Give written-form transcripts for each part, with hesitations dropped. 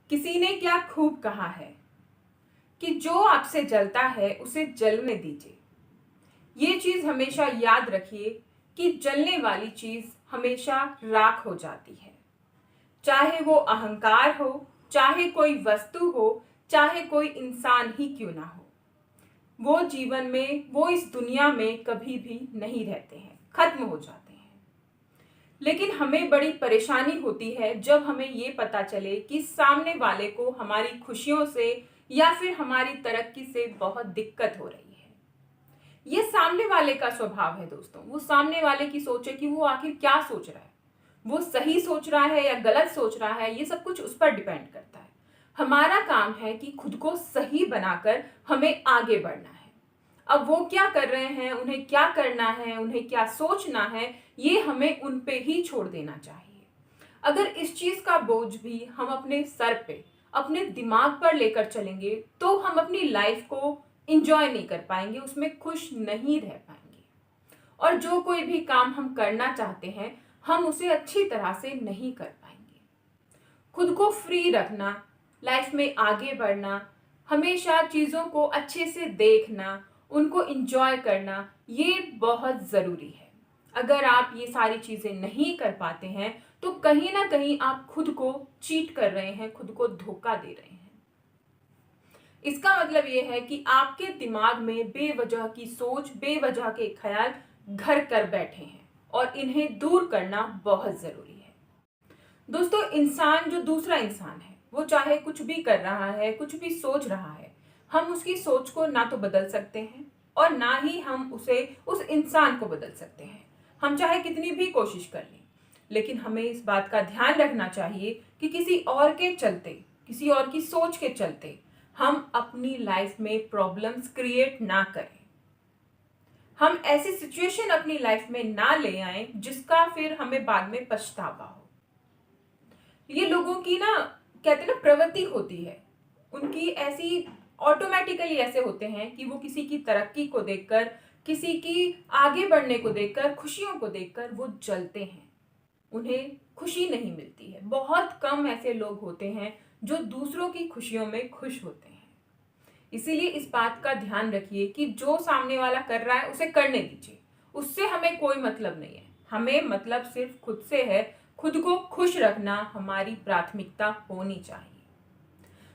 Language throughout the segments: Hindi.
किसी ने क्या खूब कहा है कि जो आपसे जलता है उसे जलने दीजिए। ये चीज हमेशा याद रखिए कि जलने वाली चीज हमेशा राख हो जाती है। चाहे वो अहंकार हो, चाहे कोई वस्तु हो, चाहे कोई इंसान ही क्यों ना हो, वो जीवन में, वो इस दुनिया में कभी भी नहीं रहते हैं, खत्म हो जाते हैं। लेकिन हमें बड़ी परेशानी होती है जब हमें ये पता चले कि सामने वाले को हमारी खुशियों से या फिर हमारी तरक्की से बहुत दिक्कत हो रही है। ये सामने वाले का स्वभाव है दोस्तों। वो सामने वाले की सोच है कि वो आखिर क्या सोच रहा है, वो सही सोच रहा है या गलत सोच रहा है, ये सब कुछ उस पर डिपेंड करता है। हमारा काम है कि खुद को सही बनाकर हमें आगे बढ़ना है। अब वो क्या कर रहे हैं, उन्हें क्या करना है, उन्हें क्या सोचना है, ये हमें उन पे ही छोड़ देना चाहिए। अगर इस चीज का बोझ भी हम अपने सर पे, अपने दिमाग पर लेकर चलेंगे तो हम अपनी लाइफ को इंजॉय नहीं कर पाएंगे, उसमें खुश नहीं रह पाएंगे। और जो कोई भी काम हम करना चाहते हैं हम उसे अच्छी तरह से नहीं कर पाएंगे। खुद को फ्री रखना, लाइफ में आगे बढ़ना, हमेशा चीज़ों को अच्छे से देखना, उनको इंजॉय करना, ये बहुत ज़रूरी है। अगर आप ये सारी चीज़ें नहीं कर पाते हैं तो कहीं ना कहीं आप खुद को चीट कर रहे हैं, खुद को धोखा दे रहे हैं। इसका मतलब ये है कि आपके दिमाग में बेवजह की सोच, बेवजह के ख्याल घर कर बैठे हैं और इन्हें दूर करना बहुत ज़रूरी है। दोस्तों, इंसान जो दूसरा इंसान है वो चाहे कुछ भी कर रहा है, कुछ भी सोच रहा है, हम उसकी सोच को ना तो बदल सकते हैं और ना ही हम उस इंसान को बदल सकते हैं। हम चाहे कितनी भी कोशिश कर लें, लेकिन हमें इस बात का ध्यान रखना चाहिए कि किसी और के चलते, किसी और की सोच के चलते हम अपनी लाइफ में प्रॉब्लम्स क्रिएट ना करें। हम ऐसी सिचुएशन अपनी लाइफ में ना ले आए जिसका फिर हमें बाद में पछतावा हो। ये लोगों की ना, कहते हैं ना, प्रवृत्ति होती है, उनकी ऐसी ऑटोमेटिकली ऐसे होते हैं कि वो किसी की तरक्की को देखकर, किसी की आगे बढ़ने को देखकर, खुशियों को देखकर वो जलते हैं। उन्हें खुशी नहीं मिलती है। बहुत कम ऐसे लोग होते हैं जो दूसरों की खुशियों में खुश होते हैं। इसीलिए इस बात का ध्यान रखिए कि जो सामने वाला कर रहा है उसे करने दीजिए, उससे हमें कोई मतलब नहीं है। हमें मतलब सिर्फ खुद से है। खुद को खुश रखना हमारी प्राथमिकता होनी चाहिए।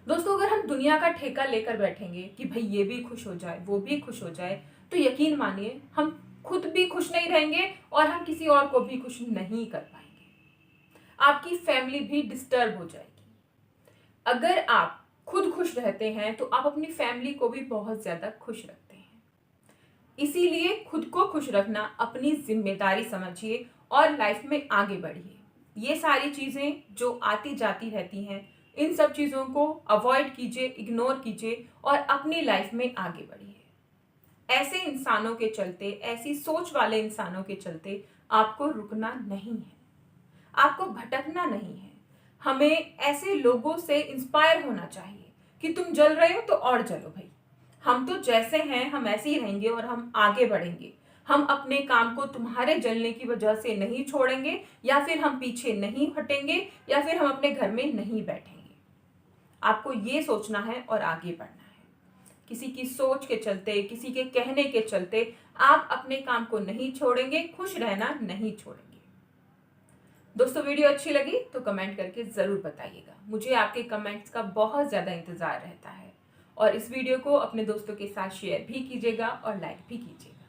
दोस्तों, अगर हम दुनिया का ठेका लेकर बैठेंगे कि भाई ये भी खुश हो जाए, वो भी खुश हो जाए, तो यकीन मानिए हम खुद भी खुश नहीं रहेंगे और हम किसी और को भी खुश नहीं कर पाएंगे। आपकी फैमिली भी डिस्टर्ब हो जाएगी। अगर आप खुद खुश रहते हैं तो आप अपनी फैमिली को भी बहुत ज्यादा खुश रखते हैं। इसीलिए खुद को खुश रखना अपनी जिम्मेदारी समझिए और लाइफ में आगे बढ़िए। ये सारी चीजें जो आती जाती रहती हैं, इन सब चीजों को अवॉइड कीजिए, इग्नोर कीजिए और अपनी लाइफ में आगे बढ़िए। ऐसे इंसानों के चलते, ऐसी सोच वाले इंसानों के चलते आपको रुकना नहीं है, आपको भटकना नहीं है। हमें ऐसे लोगों से इंस्पायर होना चाहिए कि तुम जल रहे हो तो और जलो भाई, हम तो जैसे हैं हम ऐसे ही रहेंगे और हम आगे बढ़ेंगे। हम अपने काम को तुम्हारे जलने की वजह से नहीं छोड़ेंगे, या फिर हम पीछे नहीं हटेंगे, या फिर हम अपने घर में नहीं बैठेंगे। आपको ये सोचना है और आगे बढ़ना है। किसी की सोच के चलते, किसी के कहने के चलते आप अपने काम को नहीं छोड़ेंगे, खुश रहना नहीं छोड़ेंगे। दोस्तों, वीडियो अच्छी लगी तो कमेंट करके ज़रूर बताइएगा। मुझे आपके कमेंट्स का बहुत ज़्यादा इंतज़ार रहता है। और इस वीडियो को अपने दोस्तों के साथ शेयर भी कीजिएगा और लाइक भी कीजिएगा।